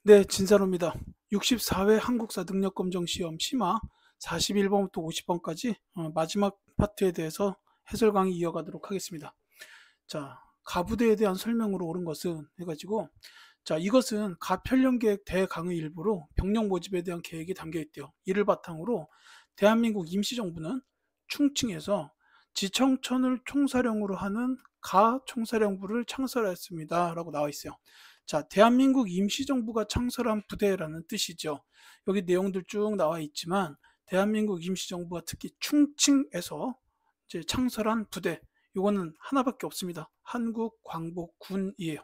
네, 진사로입니다. 64회 한국사 능력검정 시험 심화 41번부터 50번까지 마지막 파트에 대해서 해설 강의 이어가도록 하겠습니다. 자, 가부대에 대한 설명으로 옳은 것은 해가지고, 자, 이것은 가편령계획 대강의 일부로 병력 모집에 대한 계획이 담겨 있대요. 이를 바탕으로 대한민국 임시정부는 충칭에서 지청천을 총사령으로 하는 가총사령부를 창설하였습니다. 라고 나와 있어요. 자, 대한민국 임시정부가 창설한 부대라는 뜻이죠. 여기 내용들 쭉 나와 있지만 대한민국 임시정부가 특히 충칭에서 이제 창설한 부대, 이거는 하나밖에 없습니다. 한국광복군이에요.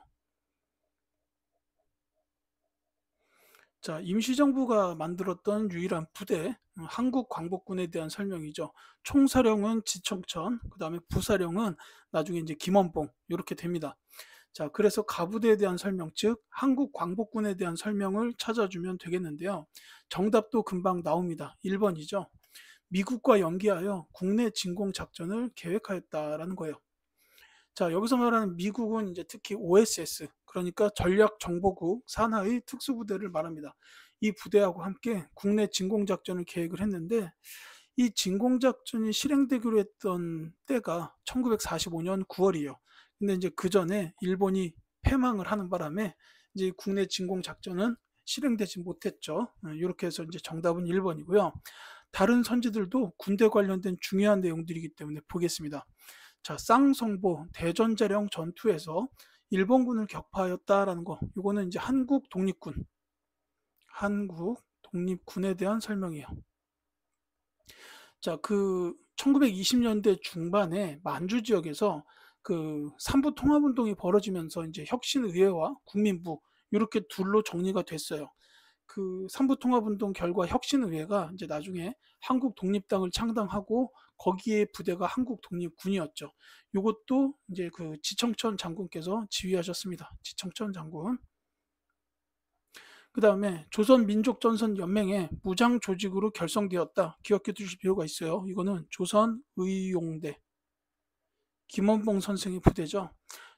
자, 임시정부가 만들었던 유일한 부대, 한국광복군에 대한 설명이죠. 총사령은 지청천, 그 다음에 부사령은 나중에 이제 김원봉, 이렇게 됩니다. 자, 그래서 가부대에 대한 설명, 즉 한국광복군에 대한 설명을 찾아주면 되겠는데요. 정답도 금방 나옵니다. 1번이죠. 미국과 연계하여 국내 진공 작전을 계획하였다라는 거예요. 자, 여기서 말하는 미국은 이제 특히 OSS, 그러니까 전략정보국 산하의 특수부대를 말합니다. 이 부대하고 함께 국내 진공작전을 계획을 했는데, 이 진공작전이 실행되기로 했던 때가 1945년 9월이에요. 근데 이제 그 전에 일본이 패망을 하는 바람에 이제 국내 진공작전은 실행되지 못했죠. 이렇게 해서 이제 정답은 1번이고요. 다른 선지들도 군대 관련된 중요한 내용들이기 때문에 보겠습니다. 자, 쌍성보 대전자령 전투에서 일본군을 격파하였다라는 거, 이거는 이제 한국 독립군에 대한 설명이에요. 자, 그 1920년대 중반에 만주 지역에서 그 삼부 통합운동이 벌어지면서 이제 혁신의회와 국민부 이렇게 둘로 정리가 됐어요. 그 삼부 통합운동 결과 혁신의회가 이제 나중에 한국 독립당을 창당하고 거기에 부대가 한국 독립군이었죠. 이것도 이제 그 지청천 장군께서 지휘하셨습니다. 지청천 장군. 그 다음에 조선민족전선연맹의 무장조직으로 결성되었다. 기억해 두실 필요가 있어요. 이거는 조선의용대 김원봉 선생의 부대죠.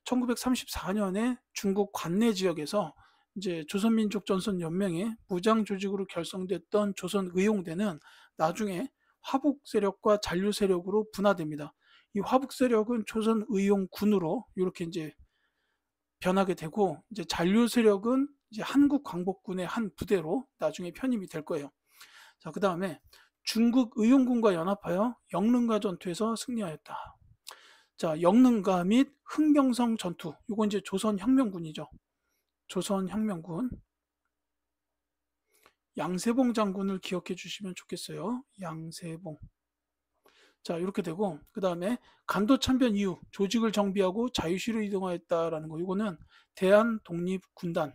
1934년에 중국 관내 지역에서 이제 조선민족전선연맹의 무장조직으로 결성됐던 조선의용대는 나중에 화북세력과 잔류세력으로 분화됩니다. 이 화북세력은 조선의용군으로 이렇게 이제 변하게 되고, 이제 잔류세력은 이제 한국광복군의 한 부대로 나중에 편입이 될 거예요. 자, 그 다음에 중국 의용군과 연합하여 영릉가 전투에서 승리하였다. 자, 영릉가 및 흥경성 전투, 이건 이제 조선혁명군이죠. 조선혁명군. 양세봉 장군을 기억해 주시면 좋겠어요. 양세봉. 자, 이렇게 되고, 그 다음에 간도 참변 이후 조직을 정비하고 자유시로 이동하였다라는 거, 이거는 대한독립군단.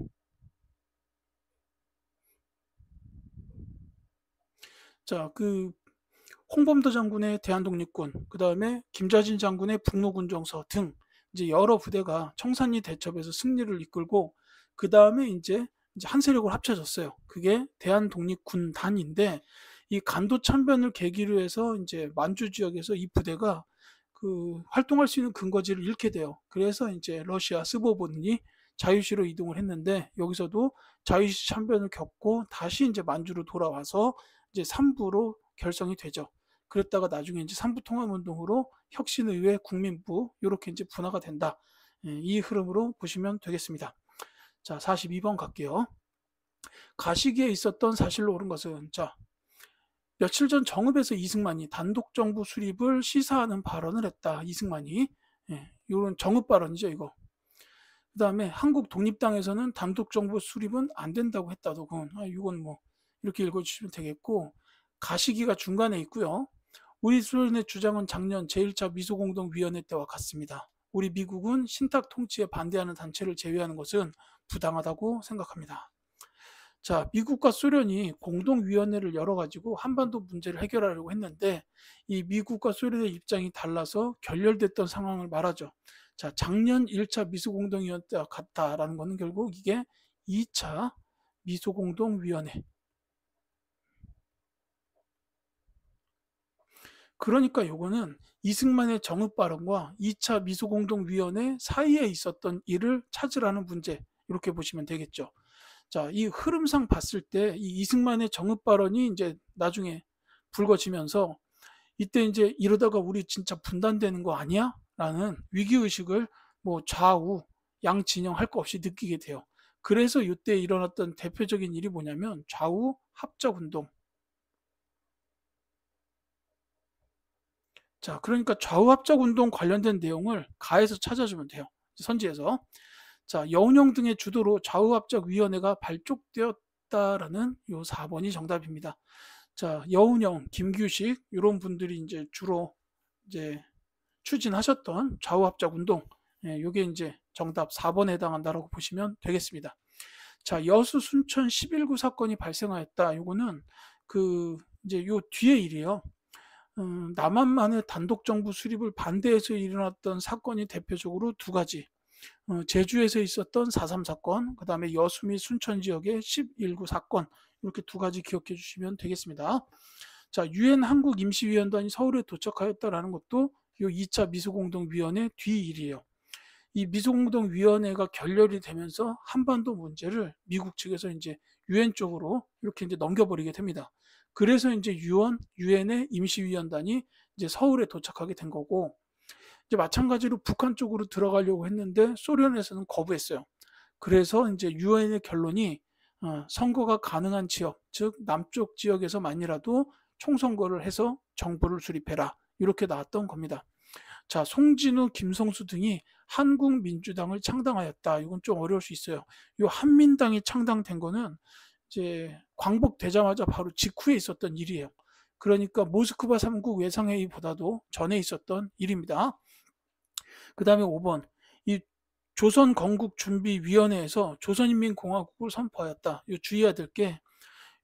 자, 그 홍범도 장군의 대한독립군, 그 다음에 김자진 장군의 북로군정서 등 이제 여러 부대가 청산리 대첩에서 승리를 이끌고, 그 다음에 이제 한 세력으로 합쳐졌어요. 그게 대한독립군단인데, 이 간도 참변을 계기로 해서 이제 만주 지역에서 이 부대가 그 활동할 수 있는 근거지를 잃게 돼요. 그래서 이제 러시아 스보본이 자유시로 이동을 했는데, 여기서도 자유시 참변을 겪고 다시 이제 만주로 돌아와서 이제 삼부로 결성이 되죠. 그랬다가 나중에 이제 삼부 통합운동으로 혁신의회 국민부 이렇게 이제 분화가 된다. 이 흐름으로 보시면 되겠습니다. 자, 42번 갈게요. 가시기에 있었던 사실로 옳은 것은, 자, 며칠 전 정읍에서 이승만이 단독 정부 수립을 시사하는 발언을 했다. 이승만이. 이런 정읍 발언이죠, 이거. 그 다음에 한국 독립당에서는 단독 정부 수립은 안 된다고 했다더군. 이건 뭐 이렇게 읽어주시면 되겠고, 가시기가 중간에 있고요. 우리 소련의 주장은 작년 제1차 미소공동위원회 때와 같습니다. 우리 미국은 신탁 통치에 반대하는 단체를 제외하는 것은 부당하다고 생각합니다. 자, 미국과 소련이 공동위원회를 열어가지고 한반도 문제를 해결하려고 했는데, 이 미국과 소련의 입장이 달라서 결렬됐던 상황을 말하죠. 자, 작년 1차 미소공동위원회 때와 같다라는 것은 결국 이게 2차 미소공동위원회. 그러니까 요거는 이승만의 정읍 발언과 2차 미소공동위원회 사이에 있었던 일을 찾으라는 문제, 이렇게 보시면 되겠죠. 자, 이 흐름상 봤을 때 이 이승만의 정읍 발언이 이제 나중에 불거지면서 이때 이제 이러다가 우리 진짜 분단되는 거 아니야? 라는 위기의식을 뭐 좌우 양 진영 할 거 없이 느끼게 돼요. 그래서 이때 일어났던 대표적인 일이 뭐냐면 좌우 합작운동. 자, 그러니까 좌우 합작운동 관련된 내용을 가에서 찾아주면 돼요. 선지에서. 자, 여운형 등의 주도로 좌우합작위원회가 발족되었다라는 요 4번이 정답입니다. 자, 여운형, 김규식 이런 분들이 이제 주로 이제 추진하셨던 좌우합작 운동, 예, 요게 이제 정답 4번에 해당한다라고 보시면 되겠습니다. 자, 여수 순천 11구 사건이 발생하였다. 요거는 그 이제 요 뒤에 일이에요. 남한만의 단독 정부 수립을 반대해서 일어났던 사건이 대표적으로 두 가지. 제주에서 있었던 4.3 사건, 그 다음에 여수 및 순천 지역의 11구 사건, 이렇게 두 가지 기억해 주시면 되겠습니다. 자, 유엔 한국 임시위원단이 서울에 도착하였다라는 것도 이 2차 미소공동위원회 뒤 일이에요. 이 미소공동위원회가 결렬이 되면서 한반도 문제를 미국 측에서 이제 유엔 쪽으로 이렇게 이제 넘겨버리게 됩니다. 그래서 이제 유엔의 임시위원단이 이제 서울에 도착하게 된 거고, 이제 마찬가지로 북한 쪽으로 들어가려고 했는데 소련에서는 거부했어요. 그래서 이제 유엔의 결론이 선거가 가능한 지역, 즉 남쪽 지역에서만이라도 총선거를 해서 정부를 수립해라. 이렇게 나왔던 겁니다. 자, 송진우, 김성수 등이 한국민주당을 창당하였다. 이건 좀 어려울 수 있어요. 이 한민당이 창당된 거는 이제 광복되자마자 바로 직후에 있었던 일이에요. 그러니까 모스크바 3국 외상회의보다도 전에 있었던 일입니다. 그 다음에 5번. 이 조선건국준비위원회에서 조선인민공화국을 선포하였다. 요 주의해야 될 게,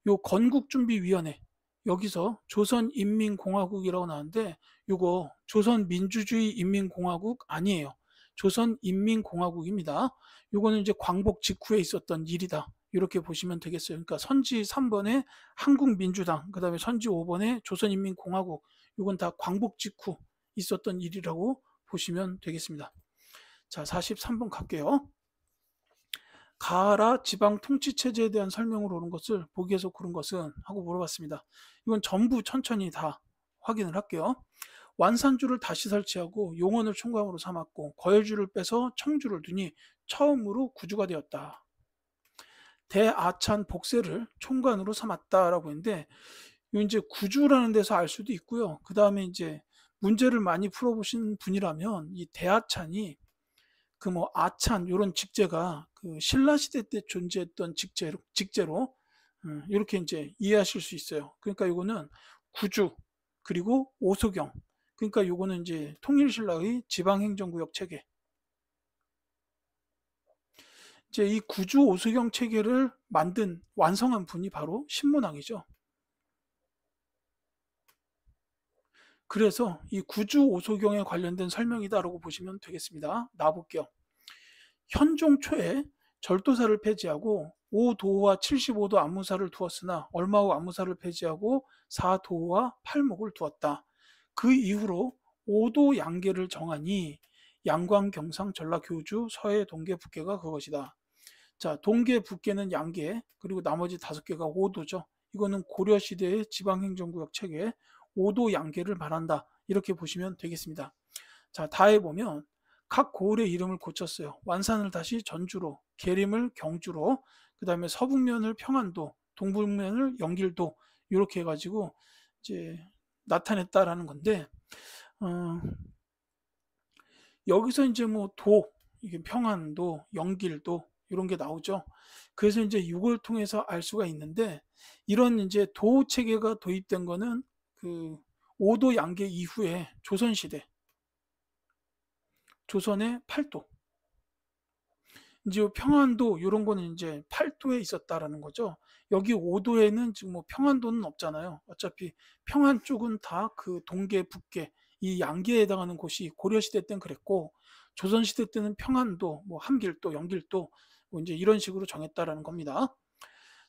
요 건국준비위원회, 여기서 조선인민공화국이라고 나오는데, 요거 조선민주주의 인민공화국 아니에요. 조선인민공화국입니다. 요거는 이제 광복 직후에 있었던 일이다. 이렇게 보시면 되겠어요. 그러니까 선지 3번에 한국민주당, 그 다음에 선지 5번에 조선인민공화국, 요건 다 광복 직후 있었던 일이라고 보시면 되겠습니다. 자, 43번 갈게요. 가하라 지방 통치 체제에 대한 설명을 오는 것을 보기에서 고른 것은 하고 물어봤습니다. 이건 전부 천천히 다 확인을 할게요. 완산주를 다시 설치하고 용원을 총괄으로 삼았고 거열주를 빼서 청주를 두니 처음으로 구주가 되었다. 대아찬 복세를 총관으로 삼았다라고 했는데, 이 이제 구주라는 데서 알 수도 있고요. 그 다음에 이제 문제를 많이 풀어보신 분이라면 이 대아찬이 그 뭐 아찬 이런 직제가 그 신라 시대 때 존재했던 직제로 이렇게 이제 이해하실 수 있어요. 그러니까 이거는 구주 그리고 오소경, 그러니까 이거는 이제 통일신라의 지방행정구역 체계. 이제 이 구주 오소경 체계를 만든 완성한 분이 바로 신문왕이죠. 그래서 이 구주 오소경에 관련된 설명이다라고 보시면 되겠습니다. 나볼게요. 현종 초에 절도사를 폐지하고 5도와 75도 안무사를 두었으나 얼마 후 안무사를 폐지하고 4도와 팔목을 두었다. 그 이후로 5도 양계를 정하니 양광, 경상, 전라, 교주, 서해, 동계, 북계가 그것이다. 자, 동계, 북계는 양계, 그리고 나머지 5개가 5도죠. 이거는 고려시대의 지방행정구역 체계 5도 양계를 말한다. 이렇게 보시면 되겠습니다. 자, 다해 보면 각 고을의 이름을 고쳤어요. 완산을 다시 전주로, 계림을 경주로, 그 다음에 서북면을 평안도, 동북면을 영길도, 이렇게 해가지고 이제 나타냈다라는 건데, 어, 여기서 이제 뭐 이게 평안도, 영길도 이런 게 나오죠. 그래서 이제 이걸 통해서 알 수가 있는데, 이런 이제 도 체계가 도입된 거는 그 5도 양계 이후에 조선시대, 조선의 8도, 이제 평안도 이런 거는 이제 8도에 있었다라는 거죠. 여기 5도에는 지금 뭐 평안도는 없잖아요. 어차피 평안 쪽은 다 그 동계, 북계 이 양계에 해당하는 곳이 고려시대 때는 그랬고, 조선시대 때는 평안도, 뭐 함길도, 영길도 뭐 이제 이런 식으로 정했다라는 겁니다.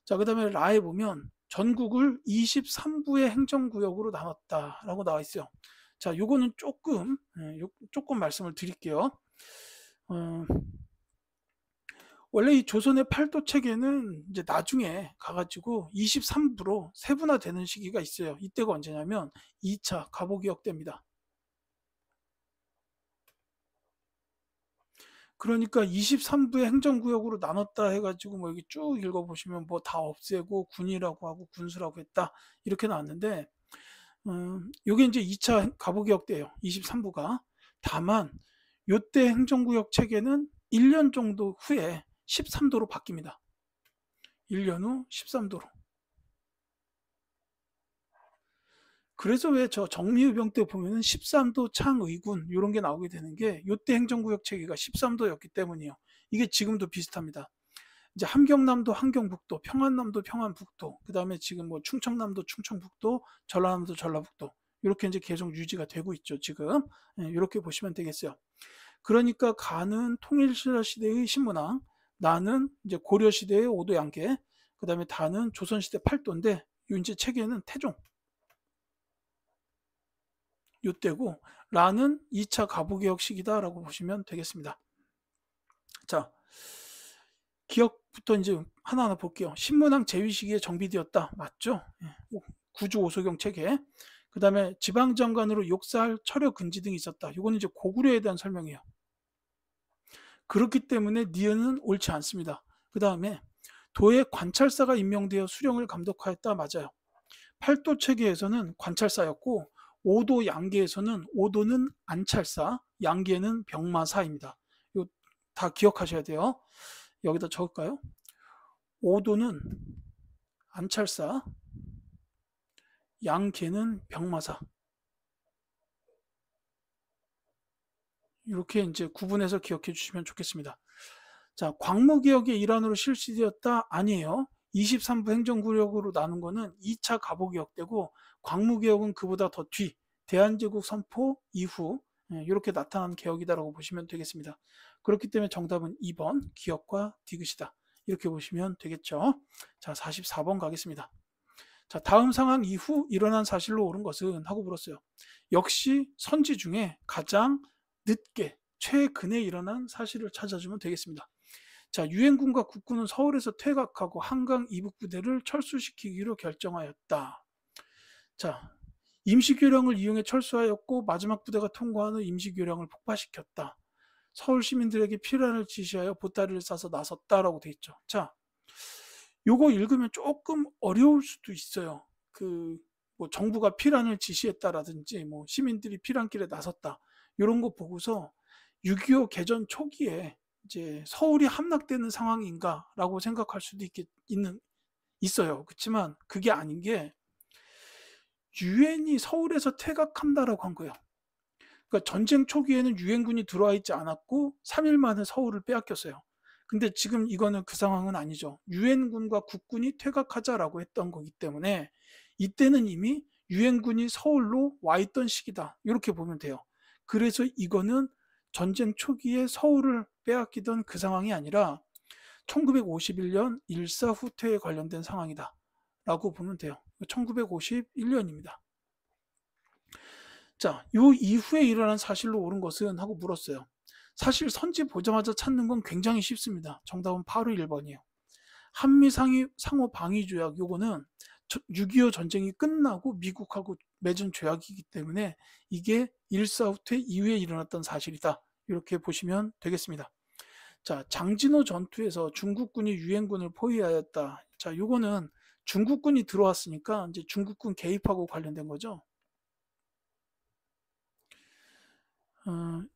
자, 그다음에 라에 보면 전국을 23부의 행정구역으로 나눴다라고 나와 있어요. 자, 요거는 조금 말씀을 드릴게요. 어, 원래 이 조선의 팔도 체계는 이제 나중에 가가지고 23부로 세분화되는 시기가 있어요. 이때가 언제냐면 2차 갑오개혁 때입니다. 그러니까 23부의 행정구역으로 나눴다 해가지고 뭐 여기 쭉 읽어보시면 뭐 다 없애고 군이라고 하고 군수라고 했다 이렇게 나왔는데 요게 이제 2차 갑오개혁 때예요. 23부가. 다만 요때 행정구역 체계는 1년 정도 후에 13도로 바뀝니다. 1년 후 13도로. 그래서 왜 저 정리의병 때 보면은 13도 창의군 이런 게 나오게 되는 게 요때 행정구역 체계가 13도였기 때문이에요. 이게 지금도 비슷합니다. 이제 함경남도 함경북도, 평안남도 평안북도, 그 다음에 지금 뭐 충청남도 충청북도, 전라남도 전라북도 이렇게 이제 계속 유지가 되고 있죠. 지금 이렇게 보시면 되겠어요. 그러니까 가는 통일신라 시대의 신문왕, 나는 이제 고려 시대의 오도 양계, 그 다음에 다는 조선시대 팔도인데 이 이제 체계는 태종. 요때고 라는 2차 갑오개혁 시기다라고 보시면 되겠습니다. 자, 기억부터 이제 하나하나 볼게요. 신문왕 제위 시기에 정비되었다. 맞죠? 구주 오소경 체계. 그 다음에 지방장관으로 욕살, 철여 근지 등이 있었다. 이거는 이제 고구려에 대한 설명이에요. 그렇기 때문에 니은은 옳지 않습니다. 그 다음에 도에 관찰사가 임명되어 수령을 감독하였다. 맞아요. 팔도 체계에서는 관찰사였고 오도 양계에서는 오도는 안찰사, 양계는 병마사입니다. 이거 다 기억하셔야 돼요. 여기다 적을까요? 오도는 안찰사, 양계는 병마사. 이렇게 이제 구분해서 기억해 주시면 좋겠습니다. 자, 광무개혁의 일환으로 실시되었다? 아니에요. 23부 행정구역으로 나눈 거는 2차 갑오개혁 때고 광무개혁은 그보다 더 뒤, 대한제국 선포 이후 이렇게 나타난 개혁이다라고 보시면 되겠습니다. 그렇기 때문에 정답은 2번 기역과 디귿이다. 이렇게 보시면 되겠죠. 자, 44번 가겠습니다. 자, 다음 상황 이후 일어난 사실로 옳은 것은 하고 물었어요. 역시 선지 중에 가장 늦게 최근에 일어난 사실을 찾아주면 되겠습니다. 자, 유엔군과 국군은 서울에서 퇴각하고 한강 이북 부대를 철수시키기로 결정하였다. 자, 임시교량을 이용해 철수하였고 마지막 부대가 통과한 후 임시교량을 폭파시켰다. 서울 시민들에게 피란을 지시하여 보따리를 싸서 나섰다라고 돼 있죠. 자, 요거 읽으면 조금 어려울 수도 있어요. 뭐 정부가 피란을 지시했다라든지 뭐 시민들이 피란길에 나섰다. 이런 거 보고서 6.25 개전 초기에 이제 서울이 함락되는 상황인가라고 생각할 수도 있어요. 그렇지만 그게 아닌 게 유엔이 서울에서 퇴각한다라고 한 거예요. 그러니까 전쟁 초기에는 유엔군이 들어와 있지 않았고 3일 만에 서울을 빼앗겼어요. 근데 지금 이거는 그 상황은 아니죠. 유엔군과 국군이 퇴각하자라고 했던 거기 때문에 이때는 이미 유엔군이 서울로 와 있던 시기다. 이렇게 보면 돼요. 그래서 이거는 전쟁 초기에 서울을 빼앗기던 그 상황이 아니라 1951년 일사후퇴에 관련된 상황이다. 라고 보면 돼요. 1951년입니다. 자, 요 이후에 일어난 사실로 옳은 것은 하고 물었어요. 사실 선지 보자마자 찾는 건 굉장히 쉽습니다. 정답은 바로 1번이에요. 한미 상호 방위 조약 요거는 6.25 전쟁이 끝나고 미국하고 맺은 조약이기 때문에 이게 일사후퇴 이후에 일어났던 사실이다. 이렇게 보시면 되겠습니다. 자, 장진호 전투에서 중국군이 유엔군을 포위하였다. 자, 요거는 중국군이 들어왔으니까 이제 중국군 개입하고 관련된 거죠.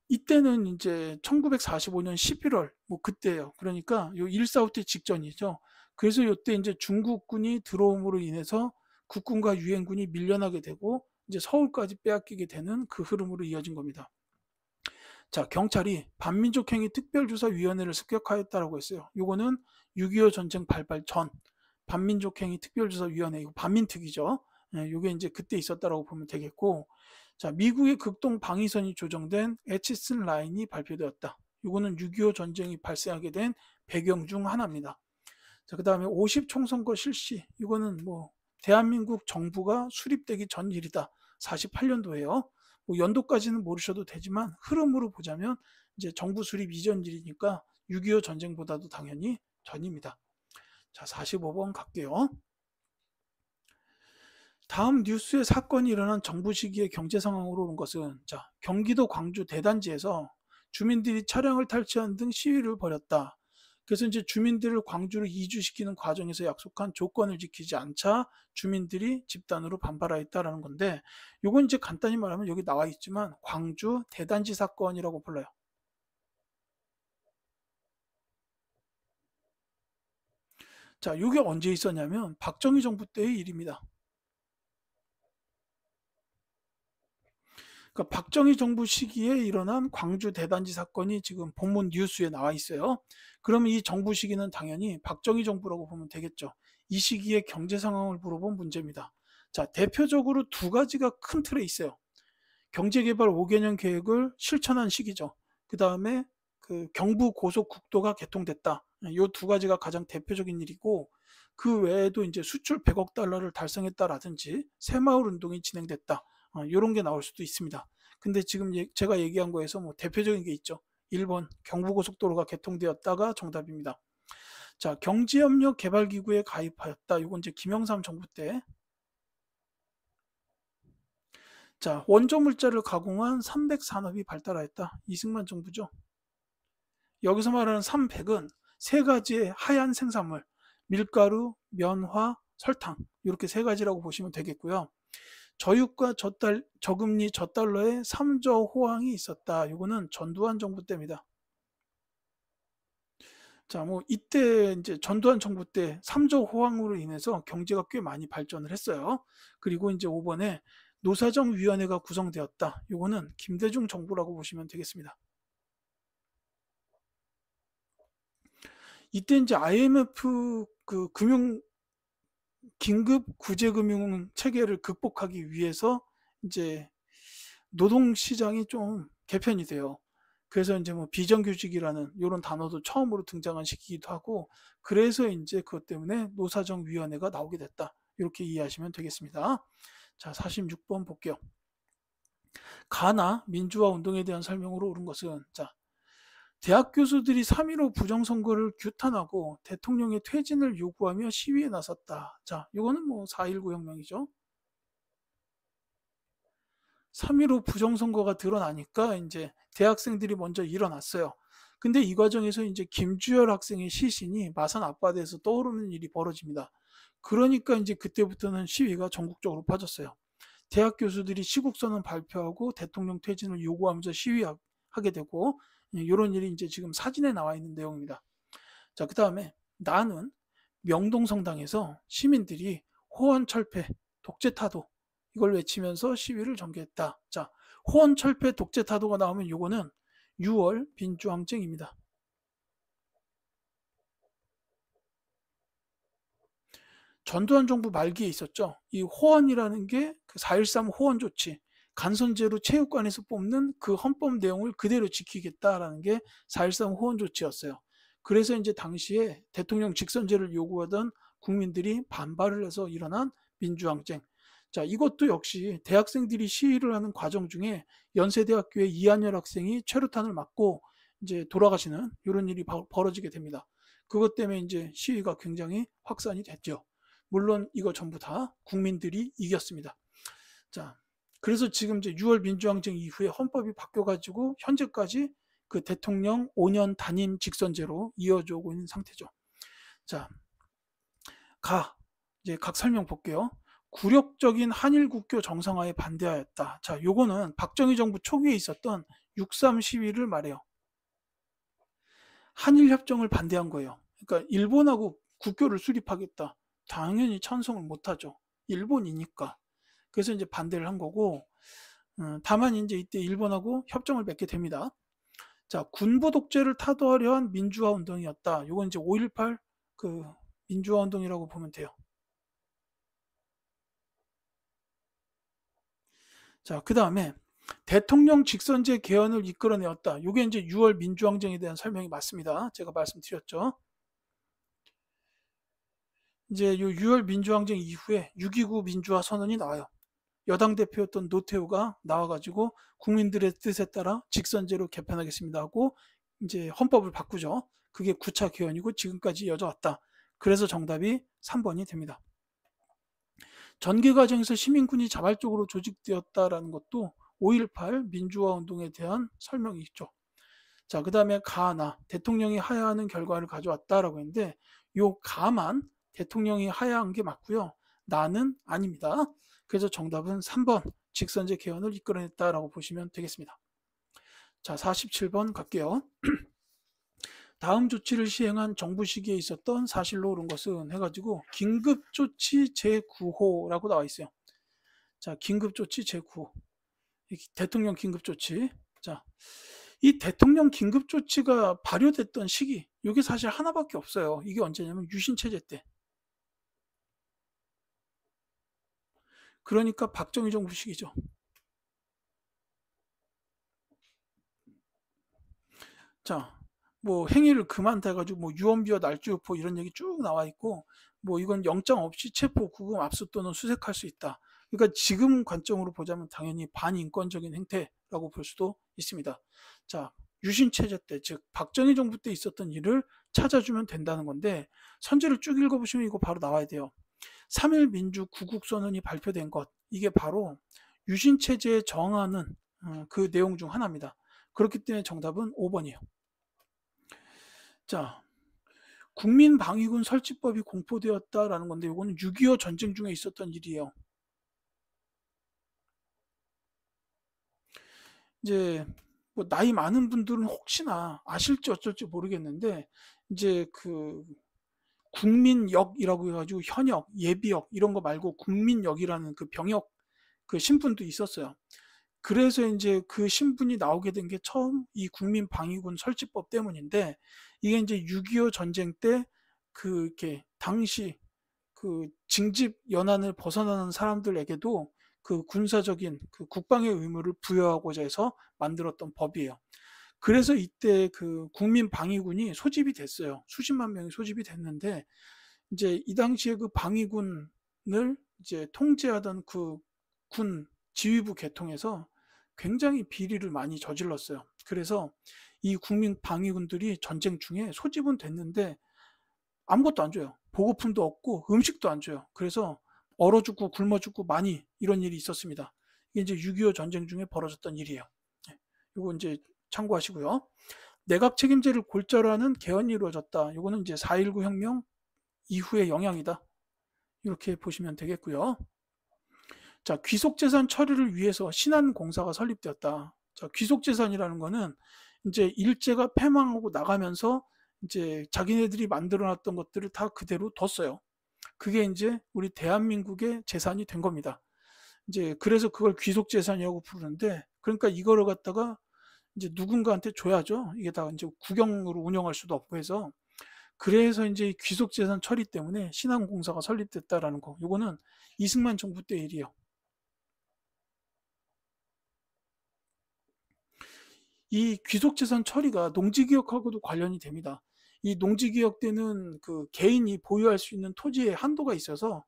이때는 이제 1945년 11월 뭐 그때예요. 그러니까 요 일사후퇴 직전이죠. 그래서 이때 이제 중국군이 들어옴으로 인해서 국군과 유엔군이 밀려나게 되고 이제 서울까지 빼앗기게 되는 그 흐름으로 이어진 겁니다. 자, 경찰이 반민족행위 특별조사위원회를 습격하였다라고 했어요. 요거는 6.25 전쟁 발발 전 반민족행위 특별조사위원회, 이거 반민특위죠. 요게 이제 그때 있었다라고 보면 되겠고, 자, 미국의 극동 방위선이 조정된 에치슨 라인이 발표되었다. 이거는 6.25 전쟁이 발생하게 된 배경 중 하나입니다. 자, 그 다음에 50 총선거 실시. 이거는 뭐 대한민국 정부가 수립되기 전 일이다. 48년도에요. 뭐 연도까지는 모르셔도 되지만 흐름으로 보자면 이제 정부 수립 이전 일이니까 6.25 전쟁보다도 당연히 전입니다. 자, 45번 갈게요. 다음 뉴스에 사건이 일어난 정부 시기의 경제 상황으로 온 것은, 자, 경기도 광주 대단지에서 주민들이 차량을 탈취하는 등 시위를 벌였다. 그래서 이제 주민들을 광주로 이주시키는 과정에서 약속한 조건을 지키지 않자 주민들이 집단으로 반발하였다라는 건데, 요건 이제 간단히 말하면 여기 나와 있지만 광주 대단지 사건이라고 불러요. 자, 이게 언제 있었냐면 박정희 정부 때의 일입니다. 그러니까 박정희 정부 시기에 일어난 광주 대단지 사건이 지금 본문 뉴스에 나와 있어요. 그러면 이 정부 시기는 당연히 박정희 정부라고 보면 되겠죠. 이 시기의 경제 상황을 물어본 문제입니다. 자, 대표적으로 두 가지가 큰 틀에 있어요. 경제개발 5개년 계획을 실천한 시기죠. 그 다음에 그 경부 고속국도가 개통됐다. 이 두 가지가 가장 대표적인 일이고, 그 외에도 이제 수출 100억 달러를 달성했다라든지 새마을 운동이 진행됐다. 이런 게 나올 수도 있습니다. 근데 지금 제가 얘기한 거에서 뭐 대표적인 게 있죠. 1번 경부고속도로가 개통되었다가 정답입니다. 자, 경제협력 개발기구에 가입하였다. 이건 이제 김영삼 정부 때. 자, 원조 물자를 가공한 300 산업이 발달하였다. 이승만 정부죠. 여기서 말하는 300은 세 가지의 하얀 생산물, 밀가루, 면화, 설탕, 이렇게 세 가지라고 보시면 되겠고요. 저유가 저금리 저달러의 3조 호황이 있었다. 이거는 전두환 정부 때입니다. 자, 뭐 이때 이제 전두환 정부 때 3조 호황으로 인해서 경제가 꽤 많이 발전을 했어요. 그리고 이제 5번에 노사정위원회가 구성되었다. 이거는 김대중 정부라고 보시면 되겠습니다. 이때 이제 IMF 그 금융 긴급 구제금융 체계를 극복하기 위해서 이제 노동 시장이 좀 개편이 돼요. 그래서 이제 뭐 비정규직이라는 이런 단어도 처음으로 등장한 시기이기도 하고, 그래서 이제 그것 때문에 노사정위원회가 나오게 됐다. 이렇게 이해하시면 되겠습니다. 자, 46번 볼게요. 가나 민주화 운동에 대한 설명으로 옳은 것은, 자, 대학 교수들이 3.15 부정선거를 규탄하고 대통령의 퇴진을 요구하며 시위에 나섰다. 자, 이거는 뭐 4.19 혁명이죠. 3.15 부정선거가 드러나니까 이제 대학생들이 먼저 일어났어요. 근데 이 과정에서 이제 김주열 학생의 시신이 마산 앞바다에서 떠오르는 일이 벌어집니다. 그러니까 이제 그때부터는 시위가 전국적으로 퍼졌어요. 대학 교수들이 시국선언 발표하고 대통령 퇴진을 요구하면서 시위하게 되고, 이런 일이 이제 지금 사진에 나와 있는 내용입니다. 자, 그 다음에 나는 명동성당에서 시민들이 호언철폐, 독재타도 이걸 외치면서 시위를 전개했다. 자, 호언철폐, 독재타도가 나오면 요거는 6월 민주항쟁입니다. 전두환 정부 말기에 있었죠. 이 호언이라는 게 그 4.13 호언 조치, 간선제로 체육관에서 뽑는 그 헌법 내용을 그대로 지키겠다라는 게 4.13 호언 조치였어요. 그래서 이제 당시에 대통령 직선제를 요구하던 국민들이 반발을 해서 일어난 민주항쟁. 자, 이것도 역시 대학생들이 시위를 하는 과정 중에 연세대학교의 이한열 학생이 최루탄을 맞고 이제 돌아가시는 이런 일이 벌어지게 됩니다. 그것 때문에 이제 시위가 굉장히 확산이 됐죠. 물론 이거 전부 다 국민들이 이겼습니다. 자, 그래서 지금 이제 6월 민주항쟁 이후에 헌법이 바뀌어가지고 현재까지 그 대통령 5년 단임 직선제로 이어져 오고 있는 상태죠. 자, 이제 각 설명 볼게요. 굴욕적인 한일 국교 정상화에 반대하였다. 자, 요거는 박정희 정부 초기에 있었던 6.3 시위를 말해요. 한일 협정을 반대한 거예요. 그러니까 일본하고 국교를 수립하겠다. 당연히 찬성을 못하죠. 일본이니까. 그래서 이제 반대를 한 거고, 다만 이제 이때 일본하고 협정을 맺게 됩니다. 자, 군부 독재를 타도하려 한 민주화 운동이었다. 요건 이제 5.18 그 민주화 운동이라고 보면 돼요. 자, 그 다음에 대통령 직선제 개헌을 이끌어내었다. 요게 이제 6월 민주항쟁에 대한 설명이 맞습니다. 제가 말씀드렸죠. 이제 요 6월 민주항쟁 이후에 6.29 민주화 선언이 나와요. 여당 대표였던 노태우가 나와가지고 국민들의 뜻에 따라 직선제로 개편하겠습니다 하고 이제 헌법을 바꾸죠. 그게 9차 개헌이고 지금까지 이어져 왔다. 그래서 정답이 3번이 됩니다. 전개 과정에서 시민군이 자발적으로 조직되었다라는 것도 5.18 민주화 운동에 대한 설명이 있죠. 자, 그 다음에 가나 대통령이 하야하는 결과를 가져왔다라고 했는데 요 가만 대통령이 하야한 게 맞고요. 나는 아닙니다. 그래서 정답은 3번 직선제 개헌을 이끌어냈다라고 보시면 되겠습니다. 자, 47번 갈게요. 다음 조치를 시행한 정부 시기에 있었던 사실로 옳은 것은 해가지고 긴급조치 제9호라고 나와 있어요. 자, 긴급조치 제9호. 대통령 긴급조치. 자, 이 대통령 긴급조치가 발효됐던 시기, 이게 사실 하나밖에 없어요. 이게 언제냐면 유신체제 때. 그러니까 박정희 정부 시기죠. 자, 뭐 행위를 그만둬가지고 뭐 유언비어 날조유포 이런 얘기 쭉 나와 있고, 뭐 이건 영장 없이 체포, 구금, 압수 또는 수색할 수 있다. 그러니까 지금 관점으로 보자면 당연히 반인권적인 행태라고 볼 수도 있습니다. 자, 유신체제 때, 즉 박정희 정부 때 있었던 일을 찾아주면 된다는 건데 선제를 쭉 읽어보시면 이거 바로 나와야 돼요. 3.1 민주 구국선언이 발표된 것, 이게 바로 유신체제에 정하는 그 내용 중 하나입니다. 그렇기 때문에 정답은 5번이에요. 자, 국민방위군 설치법이 공포되었다라는 건데 이거는 6.25 전쟁 중에 있었던 일이에요. 이제 뭐 나이 많은 분들은 혹시나 아실지 어쩔지 모르겠는데 이제 그 국민역이라고 해가지고 현역, 예비역 이런 거 말고 국민역이라는 그 병역 그 신분도 있었어요. 그래서 이제 그 신분이 나오게 된 게 처음 이 국민방위군 설치법 때문인데 이게 이제 6.25 전쟁 때 그 이렇게 당시 그 징집 연한을 벗어나는 사람들에게도 그 군사적인 그 국방의 의무를 부여하고자 해서 만들었던 법이에요. 그래서 이때 그 국민방위군이 소집이 됐어요. 수십만 명이 소집이 됐는데 이제 이 당시에 그 방위군을 이제 통제하던 그 군 지휘부 계통에서 굉장히 비리를 많이 저질렀어요. 그래서 이 국민 방위군들이 전쟁 중에 소집은 됐는데 아무것도 안 줘요. 보급품도 없고 음식도 안 줘요. 그래서 얼어 죽고 굶어 죽고 많이 이런 일이 있었습니다. 이게 이제 6.25 전쟁 중에 벌어졌던 일이에요. 이거 이제 참고하시고요. 내각 책임제를 골자로 하는 개헌이 이루어졌다. 이거는 이제 4.19 혁명 이후의 영향이다. 이렇게 보시면 되겠고요. 자, 귀속재산 처리를 위해서 신한공사가 설립되었다. 자, 귀속재산이라는 거는 이제 일제가 패망하고 나가면서 이제 자기네들이 만들어놨던 것들을 다 그대로 뒀어요. 그게 이제 우리 대한민국의 재산이 된 겁니다. 이제 그래서 그걸 귀속재산이라고 부르는데, 그러니까 이거를 갖다가 이제 누군가한테 줘야죠. 이게 다 이제 국영으로 운영할 수도 없고 해서. 그래서 이제 귀속재산 처리 때문에 신한공사가 설립됐다라는 거. 요거는 이승만 정부 때 일이에요. 이 귀속재산 처리가 농지개혁하고도 관련이 됩니다. 이 농지개혁 때는 그 개인이 보유할 수 있는 토지의 한도가 있어서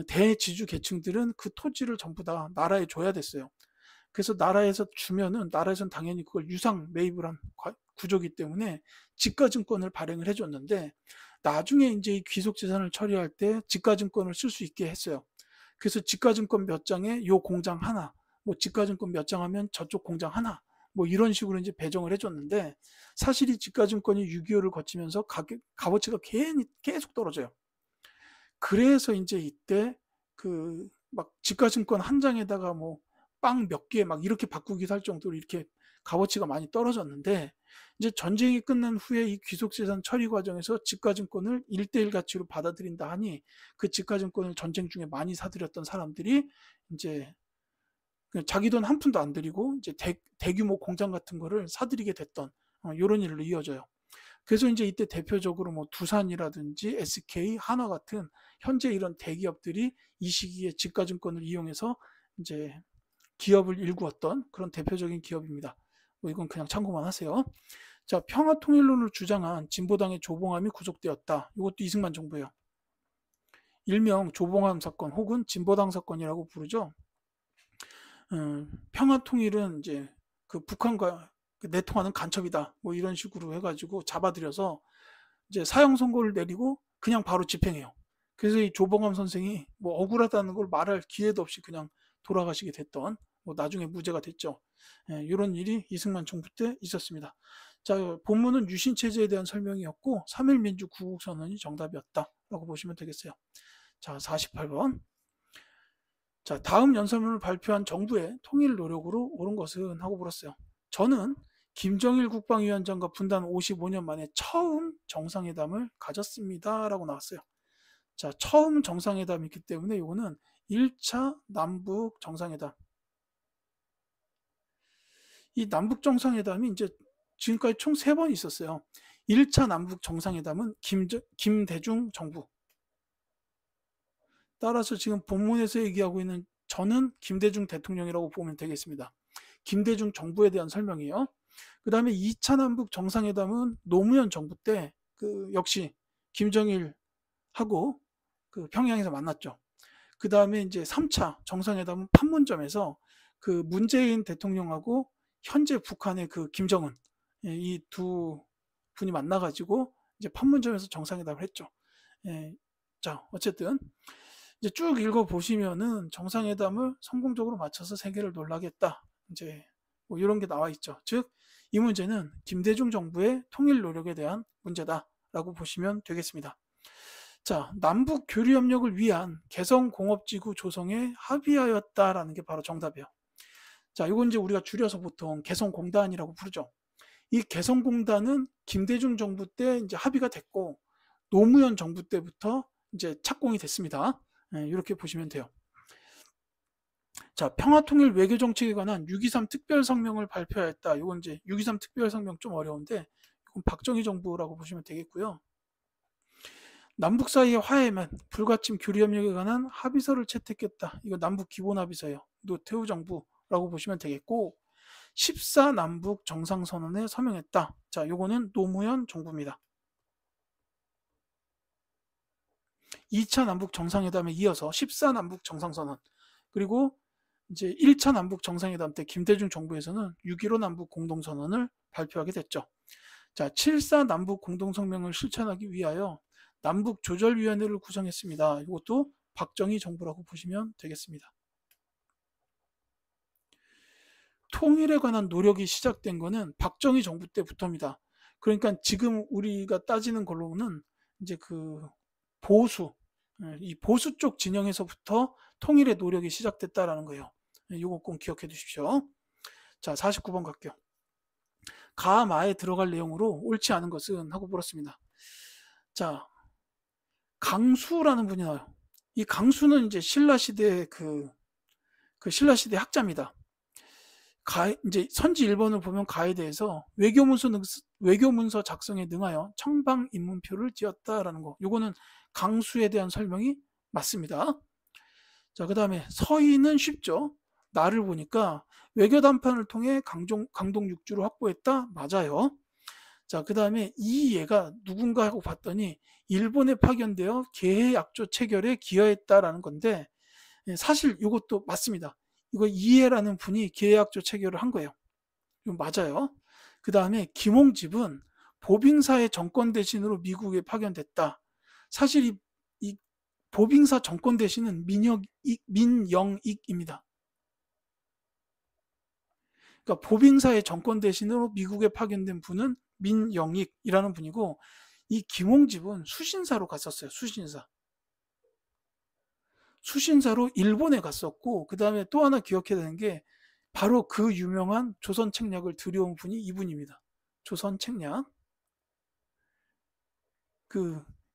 대지주 계층들은 그 토지를 전부 다 나라에 줘야 됐어요. 그래서 나라에서 주면은 나라에서는 당연히 그걸 유상 매입을 한 구조기 때문에 지가증권을 발행을 해줬는데 나중에 이제 이 귀속재산을 처리할 때 지가증권을 쓸 수 있게 했어요. 그래서 지가증권 몇 장에 요 공장 하나, 뭐 지가증권 몇 장 하면 저쪽 공장 하나, 뭐 이런 식으로 이제 배정을 해줬는데 사실 이 지가증권이 6.25를 거치면서 값어치가 계속 떨어져요. 그래서 이제 이때 그 막 지가증권 한 장에다가 뭐 빵 몇 개 막 이렇게 바꾸기도 할 정도로 이렇게 값어치가 많이 떨어졌는데 이제 전쟁이 끝난 후에 이 귀속재산 처리 과정에서 지가증권을 1대1 가치로 받아들인다 하니 그 지가증권을 전쟁 중에 많이 사들였던 사람들이 이제 자기 돈 한 푼도 안 들이고 이제 대규모 공장 같은 거를 사들이게 됐던 이런 일로 이어져요. 그래서 이제 이때 대표적으로 뭐 두산이라든지 SK, 한화 같은 현재 이런 대기업들이 이 시기에 지가증권을 이용해서 이제 기업을 일구었던 그런 대표적인 기업입니다. 뭐 이건 그냥 참고만 하세요. 자, 평화통일론을 주장한 진보당의 조봉암이 구속되었다. 이것도 이승만 정부예요. 일명 조봉암 사건 혹은 진보당 사건이라고 부르죠. 평화통일은 이제 그 북한과 내통하는 간첩이다. 뭐 이런 식으로 해가지고 잡아들여서 이제 사형 선고를 내리고 그냥 바로 집행해요. 그래서 이 조봉암 선생이 뭐 억울하다는 걸 말할 기회도 없이 그냥 돌아가시게 됐던, 뭐 나중에 무죄가 됐죠. 이런 일이 이승만 정부 때 있었습니다. 자, 본문은 유신체제에 대한 설명이었고 3.1민주 구국선언이 정답이었다라고 보시면 되겠어요. 자, 48번. 자, 다음 연설문을 발표한 정부의 통일 노력으로 옳은 것은 하고 물었어요. 저는 김정일 국방위원장과 분단 55년 만에 처음 정상회담을 가졌습니다. 라고 나왔어요. 자, 처음 정상회담이기 때문에 이거는 1차 남북 정상회담. 이 남북 정상회담이 이제 지금까지 총 3번 있었어요. 1차 남북 정상회담은 김대중 정부. 따라서 지금 본문에서 얘기하고 있는 저는 김대중 대통령이라고 보면 되겠습니다. 김대중 정부에 대한 설명이에요. 그 다음에 2차 남북 정상회담은 노무현 정부 때 역시 김정일하고 평양에서 만났죠. 그 다음에 이제 3차 정상회담은 판문점에서 문재인 대통령하고 현재 북한의 김정은, 이 두 분이 만나가지고 이제 판문점에서 정상회담을 했죠. 자, 어쨌든 이제 쭉 읽어 보시면은 정상회담을 성공적으로 마쳐서 세계를 놀라겠다. 이제 뭐 이런 게 나와 있죠. 즉, 이 문제는 김대중 정부의 통일 노력에 대한 문제다라고 보시면 되겠습니다. 자, 남북 교류 협력을 위한 개성공업지구 조성에 합의하였다라는 게 바로 정답이에요. 자, 이건 이제 우리가 줄여서 보통 개성공단이라고 부르죠. 이 개성공단은 김대중 정부 때 이제 합의가 됐고 노무현 정부 때부터 이제 착공이 됐습니다. 이렇게 보시면 돼요. 자, 평화통일 외교정책에 관한 6.23 특별성명을 발표했다. 이건 이제 6.23 특별성명 좀 어려운데 이건 박정희 정부라고 보시면 되겠고요. 남북 사이의 화해만 불가침 교류협력에 관한 합의서를 채택했다. 이거 남북 기본합의서예요. 노태우 정부라고 보시면 되겠고 14 남북 정상선언에 서명했다. 자, 요거는 노무현 정부입니다. 2차 남북 정상회담에 이어서 14 남북 정상선언, 그리고 이제 1차 남북 정상회담 때 김대중 정부에서는 6.15 남북 공동선언을 발표하게 됐죠. 자, 7.4 남북 공동성명을 실천하기 위하여 남북조절위원회를 구성했습니다. 이것도 박정희 정부라고 보시면 되겠습니다. 통일에 관한 노력이 시작된 것은 박정희 정부 때부터입니다. 그러니까 지금 우리가 따지는 걸로는 이제 이 보수 쪽 진영에서부터 통일의 노력이 시작됐다라는 거예요. 이거 꼭 기억해 두십시오. 자, 49번 갈게요. 가마에 들어갈 내용으로 옳지 않은 것은 하고 물었습니다. 자, 강수라는 분이 나와요. 이 강수는 이제 신라시대 신라시대 학자입니다. 이제 선지 1번을 보면 가에 대해서 외교문서 작성에 능하여 청방 입문표를 띄었다라는 거. 요거는 강수에 대한 설명이 맞습니다. 자, 그 다음에 서희는 쉽죠. 나를 보니까 외교담판을 통해 강동 육주를 확보했다. 맞아요. 자, 그 다음에 이 얘가 누군가 하고 봤더니 일본에 파견되어 계해약조 체결에 기여했다라는 건데 사실 이것도 맞습니다. 이거 이해라는 분이 계해약조 체결을 한 거예요. 이거 맞아요. 그 다음에 김홍집은 보빙사의 정권 대신으로 미국에 파견됐다. 사실 이 보빙사 정권 대신은 민영익입니다. 그러니까 보빙사의 정권 대신으로 미국에 파견된 분은 민영익이라는 분이고 이 김홍집은 수신사로 갔었어요. 수신사로 일본에 갔었고 그 다음에 또 하나 기억해야 되는 게 바로 그 유명한 조선 책략을 들여온 분이 이분입니다. 조선 책략.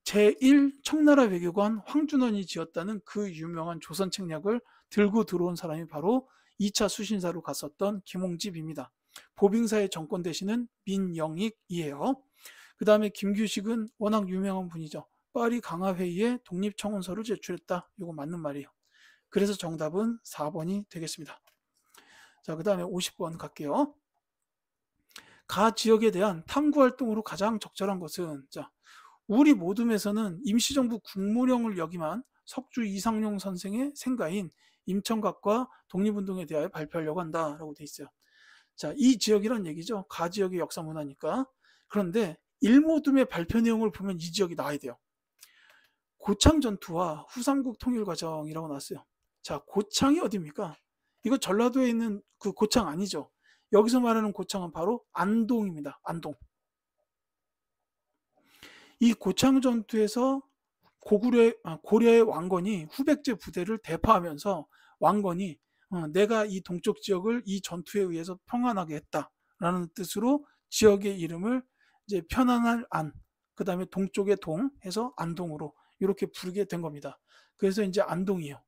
제1 청나라 외교관 황준원이 지었다는 그 유명한 조선 책략을 들고 들어온 사람이 바로 2차 수신사로 갔었던 김홍집입니다. 보빙사의 정권 대신은 민영익이에요. 그 다음에 김규식은 워낙 유명한 분이죠. 파리 강화회의에 독립청원서를 제출했다. 이거 맞는 말이에요. 그래서 정답은 4번이 되겠습니다. 자, 그 다음에 50번 갈게요. 가 지역에 대한 탐구활동으로 가장 적절한 것은, 자, 우리 모둠에서는 임시정부 국무령을 역임한 석주 이상용 선생의 생가인 임청각과 독립운동에 대하여 발표하려고 한다라고 돼 있어요. 자, 이 지역이란 얘기죠. 가 지역의 역사문화니까. 그런데 일모둠의 발표 내용을 보면 이 지역이 나와야 돼요. 고창 전투와 후삼국 통일 과정이라고 나왔어요. 자, 고창이 어디입니까? 이거 전라도에 있는 그 고창 아니죠? 여기서 말하는 고창은 바로 안동입니다. 안동. 이 고창 전투에서 고려의 왕건이 후백제 부대를 대파하면서 왕건이 내가 이 동쪽 지역을 이 전투에 의해서 평안하게 했다라는 뜻으로 지역의 이름을 이제 편안할 안, 그 다음에 동쪽의 동 해서 안동으로 이렇게 부르게 된 겁니다. 그래서 이제 안동이에요.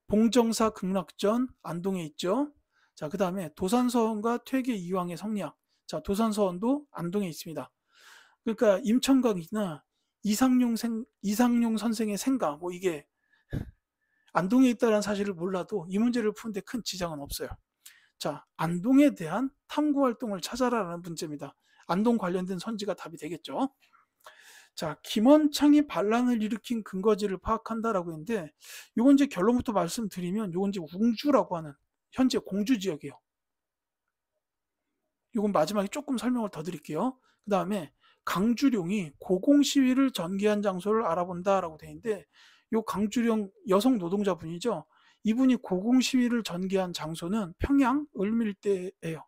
봉정사 극락전 안동에 있죠. 자, 그 다음에 도산서원과 퇴계 이황의 성리학. 자, 도산서원도 안동에 있습니다. 그러니까 임청각이나 이상용 선생의 생가, 뭐 이게 안동에 있다는 사실을 몰라도 이 문제를 푸는데 큰 지장은 없어요. 자, 안동에 대한 탐구 활동을 찾아라라는 문제입니다. 안동 관련된 선지가 답이 되겠죠. 자, 김원창이 반란을 일으킨 근거지를 파악한다라고 했는데, 요건 이제 결론부터 말씀드리면 요건 이제 웅주라고 하는 현재 공주 지역이에요. 요건 마지막에 조금 설명을 더 드릴게요. 그 다음에 강주룡이 고공 시위를 전개한 장소를 알아본다라고 되어 있는데, 요 강주룡 여성 노동자분이죠. 이분이 고공 시위를 전개한 장소는 평양 을밀대예요.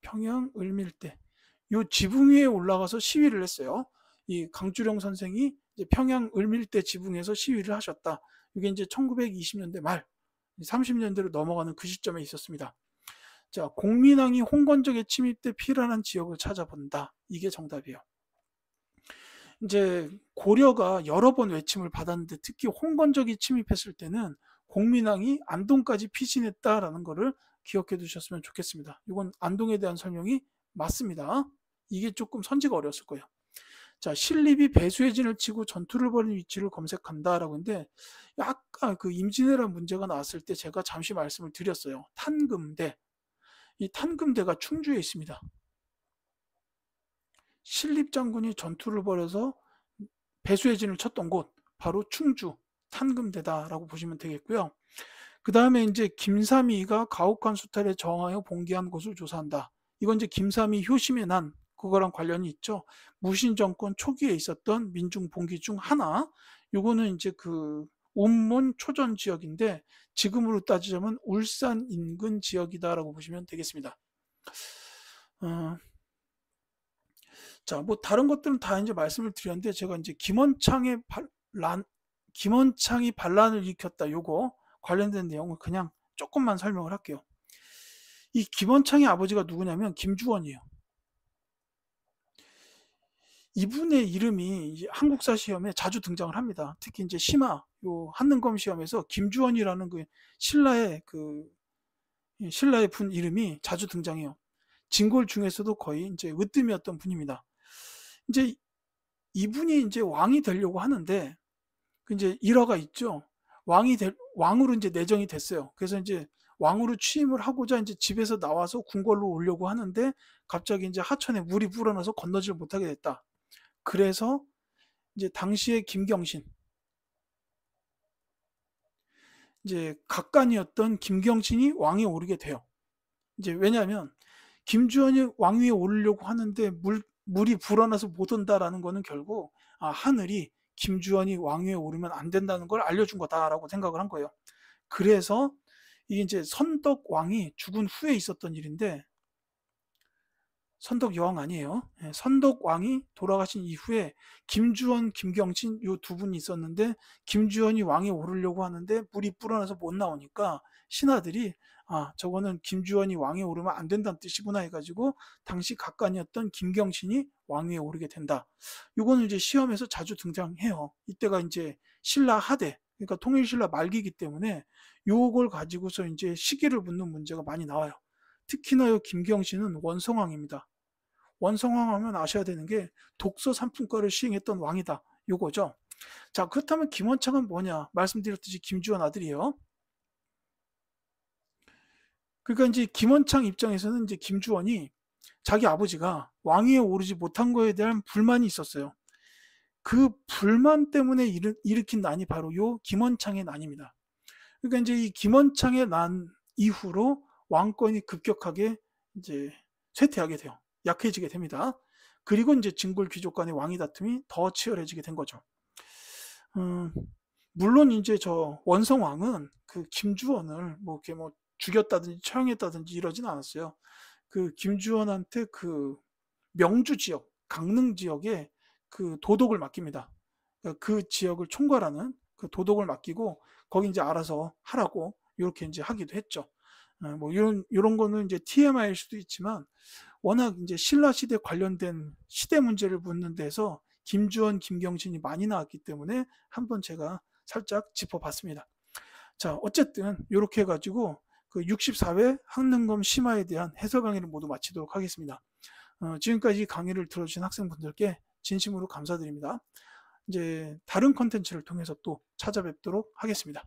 평양 을밀대. 요 지붕 위에 올라가서 시위를 했어요. 이 강주령 선생이 이제 평양 을밀대 지붕에서 시위를 하셨다. 이게 이제 1920년대 말, 30년대로 넘어가는 그 시점에 있었습니다. 자, 공민왕이 홍건적의 침입 때 피란한 지역을 찾아본다. 이게 정답이에요. 이제 고려가 여러 번 외침을 받았는데 특히 홍건적이 침입했을 때는 공민왕이 안동까지 피신했다라는 것을 기억해 두셨으면 좋겠습니다. 이건 안동에 대한 설명이 맞습니다. 이게 조금 선지가 어려웠을 거예요. 자, 신립이 배수의 진을 치고 전투를 벌인 위치를 검색한다라고 했는데 아까 그 임진왜란 문제가 나왔을 때 제가 잠시 말씀을 드렸어요. 탄금대. 이 탄금대가 충주에 있습니다. 신립 장군이 전투를 벌여서 배수의 진을 쳤던 곳 바로 충주 탄금대다라고 보시면 되겠고요. 그 다음에 이제 김삼이가 가옥한 수탈에 저항하여 봉기한 곳을 조사한다. 이건 이제 김삼이 효심의 난 그거랑 관련이 있죠. 무신 정권 초기에 있었던 민중 봉기 중 하나. 요거는 이제 그 운문 초전 지역인데 지금으로 따지자면 울산 인근 지역이다라고 보시면 되겠습니다. 자, 뭐 다른 것들은 다 이제 말씀을 드렸는데 제가 이제 김원창이 반란을 일으켰다. 요거 관련된 내용을 그냥 조금만 설명을 할게요. 이 김원창의 아버지가 누구냐면 김주원이에요. 이분의 이름이 한국사 시험에 자주 등장을 합니다. 특히 이제 심화 요 한능검 시험에서 김주원이라는 그 신라의 분 이름이 자주 등장해요. 진골 중에서도 거의 이제 으뜸이었던 분입니다. 이제 이분이 이제 왕이 되려고 하는데 그 이제 일화가 있죠. 왕으로 이제 내정이 됐어요. 그래서 이제 왕으로 취임을 하고자 이제 집에서 나와서 궁궐로 오려고 하는데 갑자기 이제 하천에 물이 불어나서 건너질 못하게 됐다. 그래서 이제 당시에 김경신 이제 각간이었던 김경신이 왕에 오르게 돼요. 이제 왜냐하면 김주원이 왕위에 오르려고 하는데 물이 불어나서 못 온다라는 거는 결국 하늘이 김주원이 왕위에 오르면 안 된다는 걸 알려준 거다라고 생각을 한 거예요. 그래서 이게 이제 선덕 왕이 죽은 후에 있었던 일인데 선덕 여왕 아니에요. 선덕 왕이 돌아가신 이후에 김주원, 김경신 요 두 분이 있었는데 김주원이 왕에 오르려고 하는데 물이 불어나서 못 나오니까 신하들이 저거는 김주원이 왕에 오르면 안 된다는 뜻이구나 해가지고 당시 각간이었던 김경신이 왕위에 오르게 된다. 요거는 이제 시험에서 자주 등장해요. 이때가 이제 신라 하대, 그러니까 통일신라 말기이기 때문에 요걸 가지고서 이제 시기를 묻는 문제가 많이 나와요. 특히나 요 김경신은 원성왕입니다. 원성왕 하면 아셔야 되는 게 독서 삼품과를 시행했던 왕이다. 요거죠. 자, 그렇다면 김원창은 뭐냐? 말씀드렸듯이 김주원 아들이에요. 그러니까 이제 김원창 입장에서는 이제 김주원이 자기 아버지가 왕위에 오르지 못한 거에 대한 불만이 있었어요. 그 불만 때문에 일으킨 난이 바로 요 김원창의 난입니다. 그러니까 이제 이 김원창의 난 이후로 왕권이 급격하게 이제 쇠퇴하게 돼요. 약해지게 됩니다. 그리고 이제 진골 귀족 간의 왕위 다툼이 더 치열해지게 된 거죠. 음, 물론 이제 저 원성왕은 그 김주원을 뭐 이렇게 뭐 죽였다든지 처형했다든지 이러진 않았어요. 그 김주원한테 그 명주 지역, 강릉 지역에 그 도독을 맡깁니다. 그러니까 그 지역을 총괄하는 그 도독을 맡기고 거기 이제 알아서 하라고 이렇게 이제 하기도 했죠. 뭐 이런 거는 이제 TMI일 수도 있지만 워낙 이제 신라 시대 관련된 시대 문제를 묻는 데서 김주원, 김경신이 많이 나왔기 때문에 한번 제가 살짝 짚어봤습니다. 자, 어쨌든 이렇게 해가지고 그 64회 항능검 심화에 대한 해설 강의를 모두 마치도록 하겠습니다. 지금까지 강의를 들어주신 학생분들께 진심으로 감사드립니다. 이제 다른 컨텐츠를 통해서 또 찾아뵙도록 하겠습니다.